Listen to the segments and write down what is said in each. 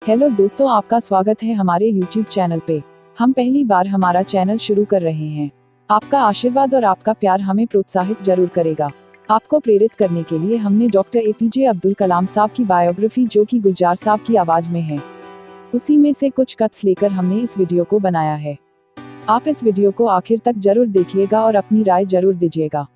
Hello दोस्तों, आपका स्वागत है हमारे YouTube चैनल पे। हम पहली बार हमारा चैनल शुरू कर रहे हैं। आपका आशीर्वाद और आपका प्यार हमें प्रोत्साहित जरूर करेगा। आपको प्रेरित करने के लिए हमने डॉक्टर APJ अब्दुल कलाम साहब की बायोग्राफी, जो कि गुलजार साहब की आवाज में है, उसी में से कुछ कट्स लेकर हमने इस वीडियो को बनाया है। आप इस वीडियो को आखिर तक जरूर देखिएगा और अपनी राय जरूर दीजिएगा।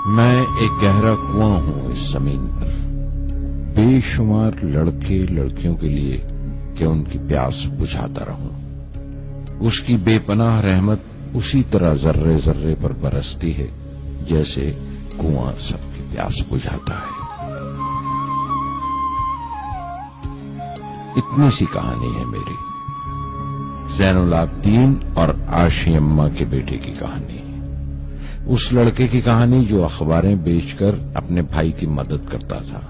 मैं एक गहरा कुआं हूं इस जमीन पर, बेशुमार लड़के लड़कियों के लिए कि उनकी प्यास बुझाता रहूं। उसकी बेपनाह रहमत उसी तरह जर्रे जर्रे पर बरसती है जैसे कुआं सबकी प्यास बुझाता है। इतनी सी कहानी है मेरी, ज़ैनुल आबिदीन और आशी अम्मा के बेटे की कहानी। उस लड़के की कहानी जो अखबारें बेचकर अपने भाई की मदद करता था।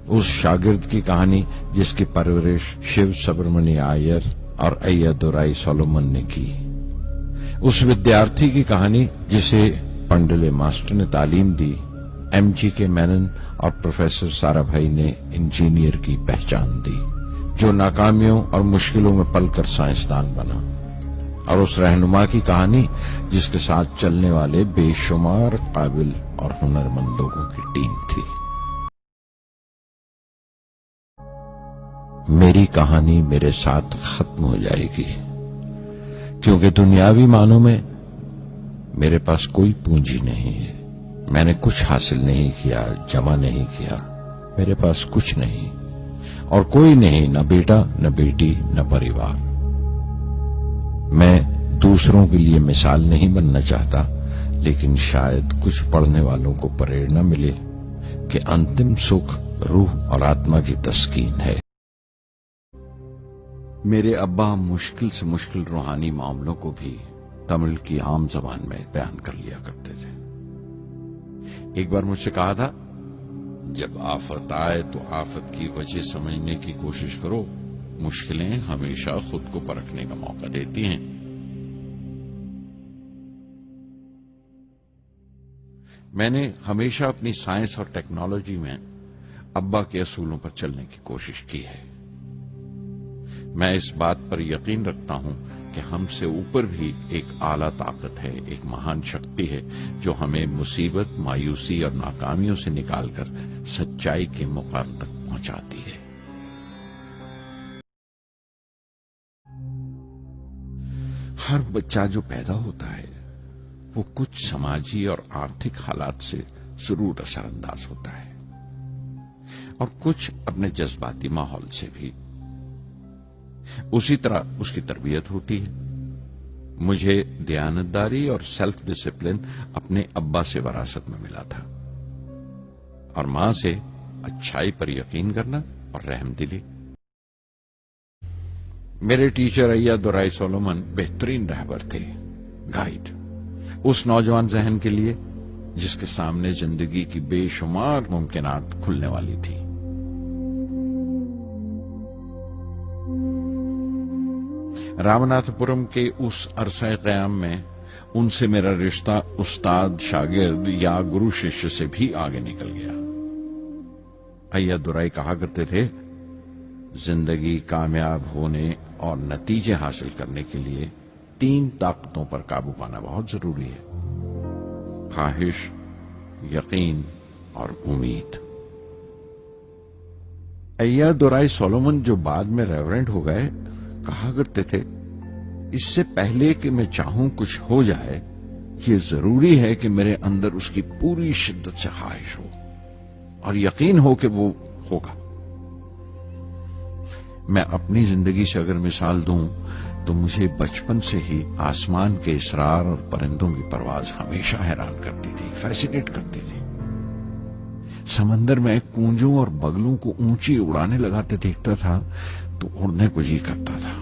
उस शागिर्द की कहानी जिसकी परवरिश शिव सुब्रमण्य अय्यर और अय्यादुराई सोलोमन ने की। उस विद्यार्थी की कहानी जिसे पंडले मास्टर ने तालीम दी, MGK मेनन और प्रोफेसर साराभाई ने इंजीनियर की पहचान दी, जो नाकामियों और मुश्किलों में पलकर साइंसदान बना। और उस रहनुमा की कहानी जिसके साथ चलने वाले बेशुमार काबिल और हुनरमंद लोगों की टीम थी। मेरी कहानी मेरे साथ खत्म हो जाएगी, क्योंकि दुनियावी मानों में मेरे पास कोई पूंजी नहीं है। मैंने कुछ हासिल नहीं किया, जमा नहीं किया। मेरे पास कुछ नहीं और कोई नहीं, न बेटा, न बेटी, न परिवार। मैं दूसरों के लिए मिसाल नहीं बनना चाहता, लेकिन शायद कुछ पढ़ने वालों को प्रेरणा मिले कि अंतिम सुख रूह और आत्मा की तस्कीन है। मेरे अब्बा मुश्किल से मुश्किल रूहानी मामलों को भी तमिल की आम जबान में बयान कर लिया करते थे। एक बार मुझसे कहा था, जब आफत आए तो आफत की वजह समझने की कोशिश करो। मुश्किलें हमेशा खुद को परखने का मौका देती हैं। मैंने हमेशा अपनी साइंस और टेक्नोलॉजी में अब्बा के असूलों पर चलने की कोशिश की है। मैं इस बात पर यकीन रखता हूं कि हमसे ऊपर भी एक आला ताकत है, एक महान शक्ति है, जो हमें मुसीबत, मायूसी और नाकामियों से निकालकर सच्चाई के मुकाम तक पहुंचाती है। हर बच्चा जो पैदा होता है वो कुछ समाजी और आर्थिक हालात से जरूर असरअंदाज होता है, और कुछ अपने जज्बाती माहौल से भी। उसी तरह उसकी तरबियत होती है। मुझे दयानतदारी और सेल्फ डिसिप्लिन अपने अब्बा से विरासत में मिला था, और मां से अच्छाई पर यकीन करना और रहमदिली। मेरे टीचर अय्यादुराई सोलोमन बेहतरीन रहबर थे, गाइड, उस नौजवान जहन के लिए जिसके सामने जिंदगी की बेशुमार मुमकिनात खुलने वाली थी। रामनाथपुरम के उस अरसे क़याम में उनसे मेरा रिश्ता उस्ताद शागिर्द या गुरु शिष्य से भी आगे निकल गया। अय्यादुराई कहा करते थे, जिंदगी कामयाब होने और नतीजे हासिल करने के लिए 3 ताकतों पर काबू पाना बहुत जरूरी है: ख्वाहिश, यकीन और उम्मीद। अय्यादुराई सोलोमन, जो बाद में रेवरेंड हो गए, कहा करते थे, इससे पहले कि मैं चाहूं कुछ हो जाए, ये जरूरी है कि मेरे अंदर उसकी पूरी शिद्दत से ख्वाहिश हो और यकीन हो कि वो होगा। मैं अपनी जिंदगी से अगर मिसाल दूं तो मुझे बचपन से ही आसमान के इसरार और परिंदों की परवाज हमेशा हैरान करती थी, फैसिनेट करती थी। समंदर में कूंजों और बगलों को ऊंची उड़ाने लगाते देखता था तो उड़ने को जी करता था।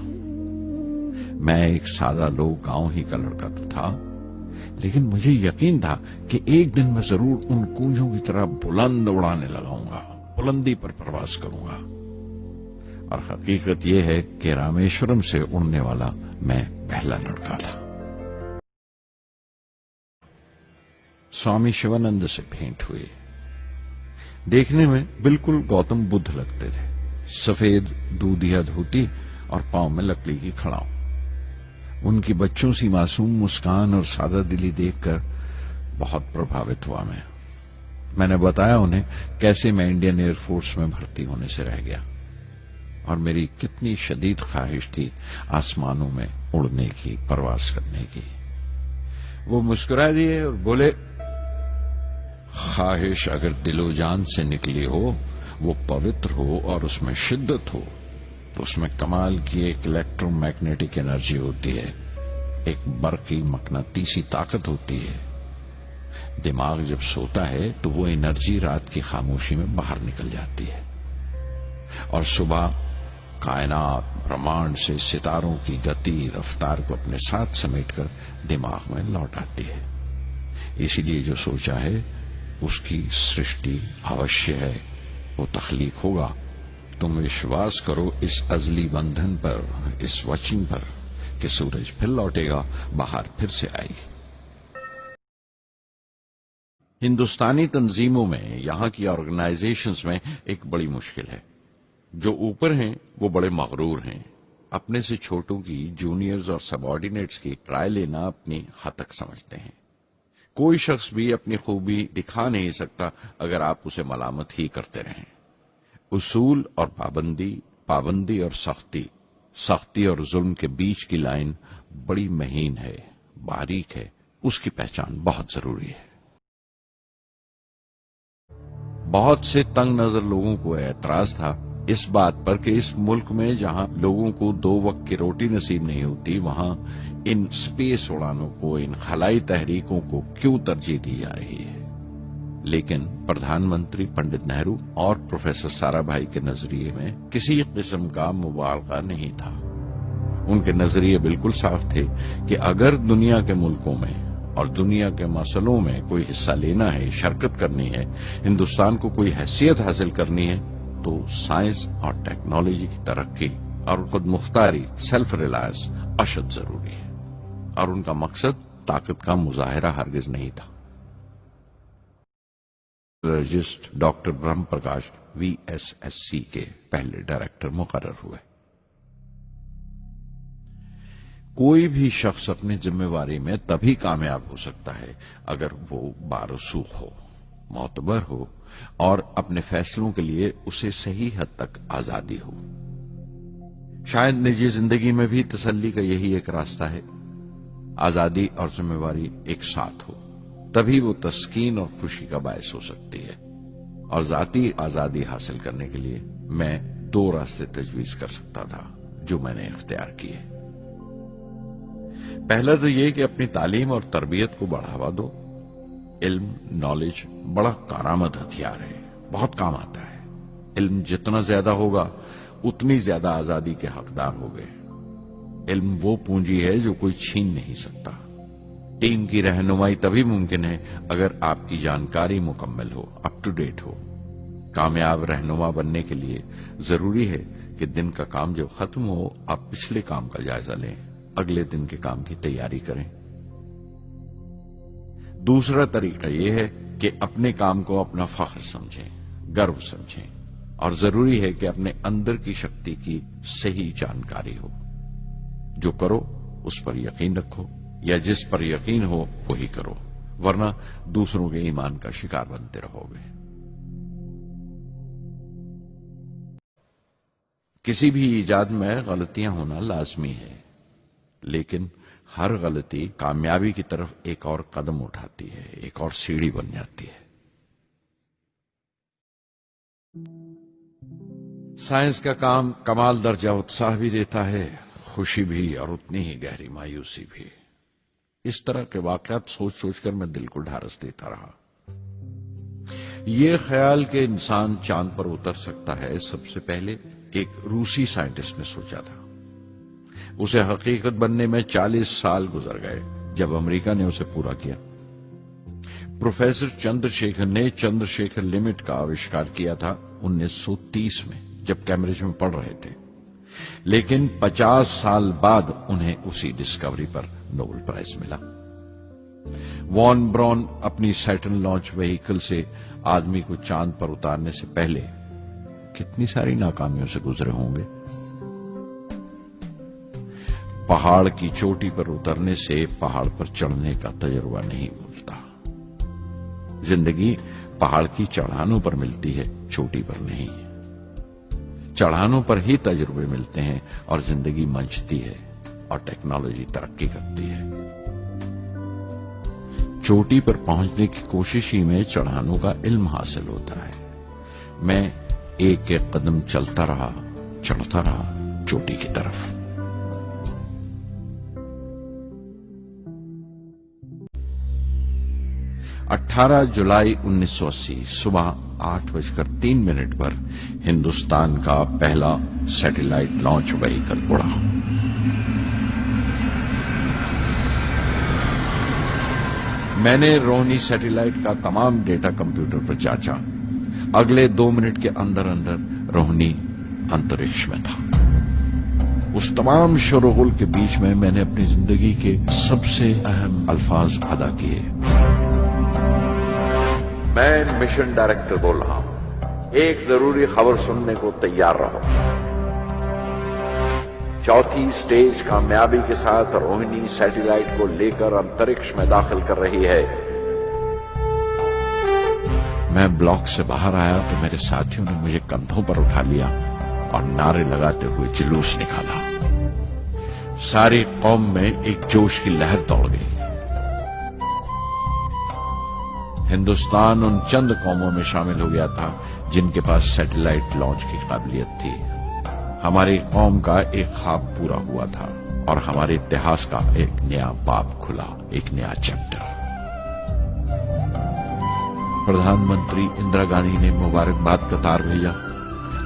मैं एक सादा लोग गांव ही का लड़का तो था, لیکن مجھے یقین تھا کہ ایک دن میں ضرور ان کونجوں کی طرح بلند اڑانے لگاؤں گا، بلندی پر پرواز کروں گا۔ اور حقیقت یہ ہے کہ رامیشورم سے اڑنے والا میں پہلا لڑکا تھا۔ سوامی شیوانند سے بھیٹ ہوئی۔ دیکھنے میں بالکل گوتم بدھ لگتے تھے، سفید دودھیا دھوتی اور پاؤں میں لکڑی کی کھڑاؤں۔ ان کی بچوں سی معصوم مسکان اور سادہ دلی دیکھ کر بہت پربھاوت ہوا میں نے بتایا انہیں کیسے میں انڈین ایئر فورس میں بھرتی ہونے سے رہ گیا اور میری کتنی شدید خواہش تھی آسمانوں میں اڑنے کی، پرواز کرنے کی۔ وہ مسکرا دیے اور بولے، خواہش اگر دل و جان سے نکلی ہو، وہ پوتر ہو اور اس میں شدت ہو، تو اس میں کمال کی ایک الیکٹرو میگنیٹک انرجی ہوتی ہے، ایک برقی مقناطیسی طاقت ہوتی ہے۔ دماغ جب سوتا ہے تو وہ انرجی رات کی خاموشی میں باہر نکل جاتی ہے اور صبح کائنات برہمانڈ سے ستاروں کی گتی رفتار کو اپنے ساتھ سمیٹ کر دماغ میں لوٹ آتی ہے۔ اسی لیے جو سوچا ہے اس کی سرشٹی اوشیہ ہے، وہ تخلیق ہوگا۔ تم وشواس کرو اس ازلی بندھن پر، اس وچن پر کہ سورج پھر لوٹے گا، بہار پھر سے آئے گی۔ ہندوستانی تنظیموں میں، یہاں کی آرگنائزیشنز میں ایک بڑی مشکل ہے۔ جو اوپر ہیں وہ بڑے مغرور ہیں، اپنے سے چھوٹوں کی، جونیئرز اور سب آرڈینیٹس کی رائے لینا اپنی حتک سمجھتے ہیں۔ کوئی شخص بھی اپنی خوبی دکھا نہیں سکتا اگر آپ اسے ملامت ہی کرتے رہیں۔ اصول اور پابندی، پابندی اور سختی، سختی اور ظلم کے بیچ کی لائن بڑی مہین ہے، باریک ہے، اس کی پہچان بہت ضروری ہے۔ بہت سے تنگ نظر لوگوں کو اعتراض تھا اس بات پر کہ اس ملک میں جہاں لوگوں کو 2 وقت کی روٹی نصیب نہیں ہوتی، وہاں ان سپیس اڑانوں کو، ان خلائی تحریکوں کو کیوں ترجیح دی جا رہی ہے۔ لیکن پردھان منتری پنڈت نہرو اور پروفیسر سارا بھائی کے نظریے میں کسی قسم کا مبالغہ نہیں تھا۔ ان کے نظریے بالکل صاف تھے کہ اگر دنیا کے ملکوں میں اور دنیا کے مسئلوں میں کوئی حصہ لینا ہے، شرکت کرنی ہے، ہندوستان کو کوئی حیثیت حاصل کرنی ہے، تو سائنس اور ٹیکنالوجی کی ترقی اور خود مختاری، سیلف ریلائنس اشد ضروری ہے، اور ان کا مقصد طاقت کا مظاہرہ ہرگز نہیں تھا۔ ڈاکٹر برہم پرکاش VSSC کے پہلے ڈائریکٹر مقرر ہوئے۔ کوئی بھی شخص اپنی ذمہ داری میں تبھی کامیاب ہو سکتا ہے اگر وہ بارسوخ ہو، معتبر ہو اور اپنے فیصلوں کے لیے اسے صحیح حد تک آزادی ہو۔ شاید نجی زندگی میں بھی تسلی کا یہی ایک راستہ ہے، آزادی اور ذمہ داری ایک ساتھ ہو، تبھی وہ تسکین اور خوشی کا باعث ہو سکتی ہے۔ اور ذاتی آزادی حاصل کرنے کے لیے میں 2 راستے تجویز کر سکتا تھا جو میں نے اختیار کیے۔ پہلا تو یہ کہ اپنی تعلیم اور تربیت کو بڑھاوا دو۔ علم، نالج بڑا کارآمد ہتھیار ہے، بہت کام آتا ہے۔ علم جتنا زیادہ ہوگا اتنی زیادہ آزادی کے حقدار ہوگے۔ علم وہ پونجی ہے جو کوئی چھین نہیں سکتا۔ ٹیم کی رہنمائی تبھی ممکن ہے اگر آپ کی جانکاری مکمل ہو، اپ ٹو ڈیٹ ہو۔ کامیاب رہنما بننے کے لیے ضروری ہے کہ دن کا کام جب ختم ہو آپ پچھلے کام کا جائزہ لیں، اگلے دن کے کام کی تیاری کریں۔ دوسرا طریقہ یہ ہے کہ اپنے کام کو اپنا فخر سمجھیں، گرو سمجھیں، اور ضروری ہے کہ اپنے اندر کی شکتی کی صحیح جانکاری ہو۔ جو کرو اس پر یقین رکھو، یا جس پر یقین ہو وہی کرو، ورنہ دوسروں کے ایمان کا شکار بنتے رہو گے۔ کسی بھی ایجاد میں غلطیاں ہونا لازمی ہے، لیکن ہر غلطی کامیابی کی طرف ایک اور قدم اٹھاتی ہے، ایک اور سیڑھی بن جاتی ہے۔ سائنس کا کام کمال درجہ اتساہ بھی دیتا ہے، خوشی بھی اور اتنی ہی گہری مایوسی بھی۔ اس طرح کے واقعات سوچ سوچ کر میں دل کو ڈھارس دیتا رہا۔ یہ خیال کہ انسان چاند پر اتر سکتا ہے سب سے پہلے ایک روسی سائنٹسٹ نے سوچا تھا۔ اسے حقیقت بننے میں 40 سال گزر گئے، जब अमेरिका ने उसे पूरा किया। प्रोफेसर चंद्रशेखर ने चंद्रशेखर लिमिट का आविष्कार किया था 1930 में, जब कैम्ब्रिज में पढ़ रहे थे, लेकिन 50 साल बाद उन्हें उसी डिस्कवरी पर नोबेल प्राइज मिला। वॉन ब्राउन अपनी सैटर्न लॉन्च व्हीकल से आदमी को चांद पर उतारने से पहले कितनी सारी नाकामियों से गुजरे होंगे। पहाड़ की चोटी पर उतरने से पहाड़ पर चढ़ने का तजुर्बा नहीं मिलता। जिंदगी पहाड़ की चढ़ानों पर मिलती है, चोटी पर नहीं। चढ़ानों पर ही तजुर्बे मिलते हैं और जिंदगी मंचती है और टेक्नोलॉजी तरक्की करती है। चोटी पर पहुंचने की कोशिश ही में चढ़ानों का इल्म हासिल होता है। मैं एक एक कदम चलता रहा, चढ़ता रहा चोटी की तरफ। अठारह जुलाई 1980 सुबह 8:03 पर हिंदुस्तान का पहला सैटेलाइट लॉन्च व्हीकल उड़ा। मैंने रोहिणी सैटेलाइट का तमाम डेटा कंप्यूटर पर जांचा। अगले 2 मिनट के अंदर अंदर रोहिणी अंतरिक्ष में था। उस तमाम शोरगुल के बीच में मैंने अपनी जिंदगी के सबसे अहम अल्फाज अदा किए। मैं मिशन डायरेक्टर बोल रहा हूं, एक जरूरी खबर सुनने को तैयार रहो। चौथी स्टेज कामयाबी के साथ रोहिणी सैटेलाइट को लेकर अंतरिक्ष में दाखिल कर रही है। मैं ब्लॉक से बाहर आया तो मेरे साथियों ने मुझे कंधों पर उठा लिया और नारे लगाते हुए जुलूस निकाला। सारी कौम में एक जोश की लहर दौड़ गई। हिंदुस्तान उन चंद कौमों में शामिल हो गया था जिनके पास सैटेलाइट लॉन्च की काबिलियत थी। हमारी कौम का एक ख्वाब पूरा हुआ था और हमारे इतिहास का एक नया बाब खुला, एक नया चैप्टर। प्रधानमंत्री इंदिरा गांधी ने मुबारकबाद का तार भेजा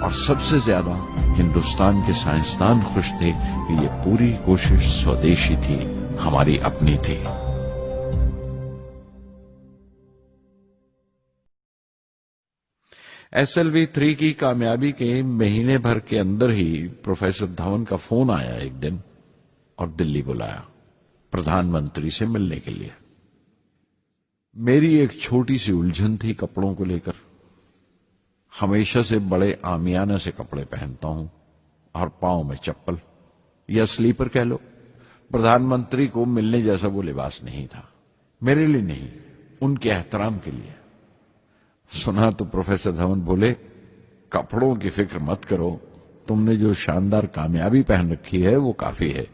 और सबसे ज्यादा हिंदुस्तान के साइंसदान खुश थे कि ये पूरी कोशिश स्वदेशी थी, हमारी अपनी थी। SLV-3 की कामयाबी के महीने भर के अंदर ही प्रोफेसर धवन का फोन आया एक दिन और दिल्ली बुलाया प्रधानमंत्री से मिलने के लिए। मेरी एक छोटी सी उलझन थी कपड़ों को लेकर। हमेशा से बड़े आमियाना से कपड़े पहनता हूं और पांव में चप्पल या स्लीपर कह लो। प्रधानमंत्री को मिलने जैसा वो लिबास नहीं था, मेरे लिए नहीं, उनके एहतराम के लिए। सुना तो प्रोफेसर धवन बोले, कपड़ों की फिक्र मत करो, तुमने जो शानदार कामयाबी पहन रखी है वो काफी है।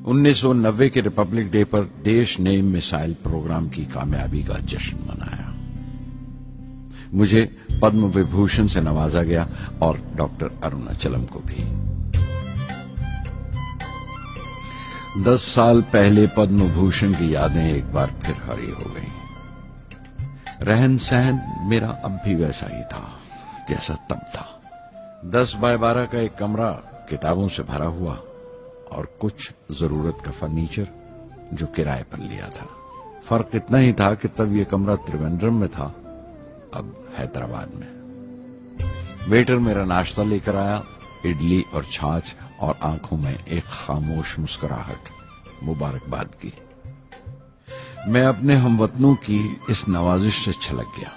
उन्नीस 1990 के रिपब्लिक डे पर देश ने मिसाइल प्रोग्राम की कामयाबी का जश्न मनाया। मुझे पद्म विभूषण से नवाजा गया और डॉक्टर अरुणाचलम को भी। 10 साल पहले पद्म भूषण की यादें एक बार फिर हरी हो गई। रहन सहन मेरा अब भी वैसा ही था जैसा तब था। 10 बाय 12 का एक कमरा किताबों से भरा हुआ और कुछ जरूरत का फर्नीचर जो किराए पर लिया था। फर्क इतना ही था कि तब यह कमरा त्रिवेंद्रम में था, अब हैदराबाद में। वेटर मेरा नाश्ता लेकर आया, इडली और छाछ, और आंखों में एक खामोश मुस्कुराहट। मुबारकबाद की। मैं अपने हमवतनों की इस नवाजिश से छलक गया।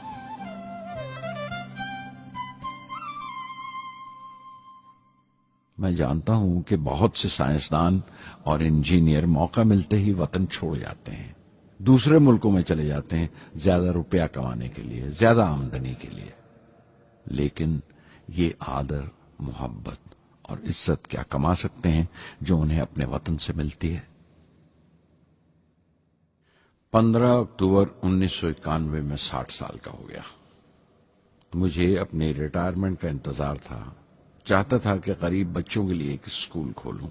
मैं जानता हूं कि बहुत से साइंसदान और इंजीनियर मौका मिलते ही वतन छोड़ जाते हैं, दूसरे मुल्कों में चले जाते हैं ज्यादा रुपया कमाने के लिए, ज्यादा आमदनी के लिए। लेकिन ये आदर, मोहब्बत और इज्जत क्या कमा सकते हैं जो उन्हें अपने वतन से मिलती है। 15 अक्टूबर 1991 में 60 साल का हो गया। मुझे अपने रिटायरमेंट का इंतजार था। चाहता था कि गरीब बच्चों के लिए एक स्कूल खोलूं।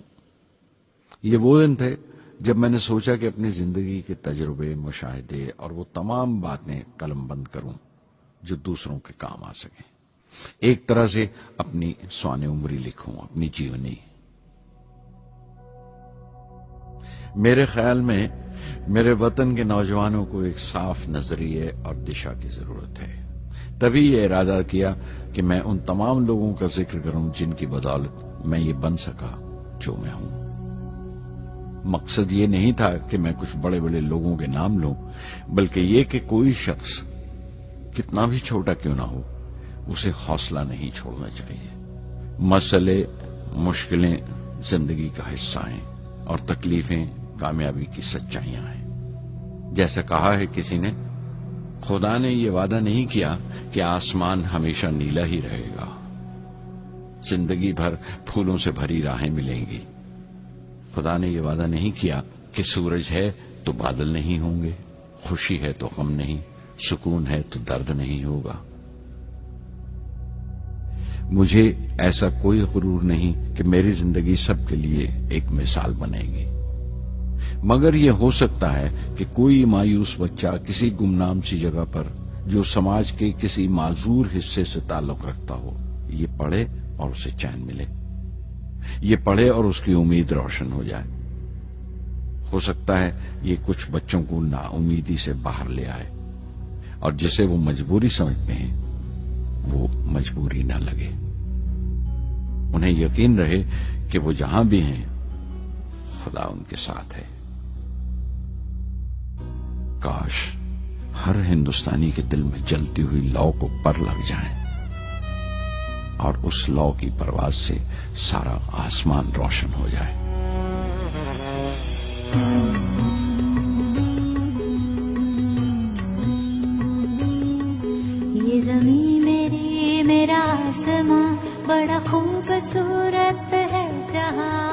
ये वो दिन थे जब मैंने सोचा कि अपनी जिंदगी के तजुर्बे, मुशाहिदे और वो तमाम बातें कलमबंद करूं जो दूसरों के काम आ सके। ایک طرح سے اپنی سوانح عمری لکھوں، اپنی جیونی۔ میرے خیال میں میرے وطن کے نوجوانوں کو ایک صاف نظریے اور دشا کی ضرورت ہے۔ تبھی یہ ارادہ کیا کہ میں ان تمام لوگوں کا ذکر کروں جن کی بدولت میں یہ بن سکا جو میں ہوں۔ مقصد یہ نہیں تھا کہ میں کچھ بڑے بڑے لوگوں کے نام لوں، بلکہ یہ کہ کوئی شخص کتنا بھی چھوٹا کیوں نہ ہو اسے حوصلہ نہیں چھوڑنا چاہیے۔ مسئلے، مشکلیں زندگی کا حصہ ہیں اور تکلیفیں کامیابی کی سچائیاں ہیں۔ جیسا کہا ہے کسی نے، خدا نے یہ وعدہ نہیں کیا کہ آسمان ہمیشہ نیلا ہی رہے گا، زندگی بھر پھولوں سے بھری راہیں ملیں گی۔ خدا نے یہ وعدہ نہیں کیا کہ سورج ہے تو بادل نہیں ہوں گے، خوشی ہے تو غم نہیں، سکون ہے تو درد نہیں ہوگا۔ مجھے ایسا کوئی غرور نہیں کہ میری زندگی سب کے لیے ایک مثال بنے گی، مگر یہ ہو سکتا ہے کہ کوئی مایوس بچہ کسی گمنام سی جگہ پر جو سماج کے کسی معذور حصے سے تعلق رکھتا ہو یہ پڑھے اور اسے چین ملے، یہ پڑھے اور اس کی امید روشن ہو جائے۔ ہو سکتا ہے یہ کچھ بچوں کو نا امیدی سے باہر لے آئے اور جسے وہ مجبوری سمجھتے ہیں وہ مجبوری نہ لگے، انہیں یقین رہے کہ وہ جہاں بھی ہیں خدا ان کے ساتھ ہے۔ کاش ہر ہندوستانی کے دل میں جلتی ہوئی لو کو پر لگ جائیں اور اس لو کی پرواز سے سارا آسمان روشن ہو جائے۔ یہ زمین میری، میرا آسمان، بڑا خوبصورت ہے جہاں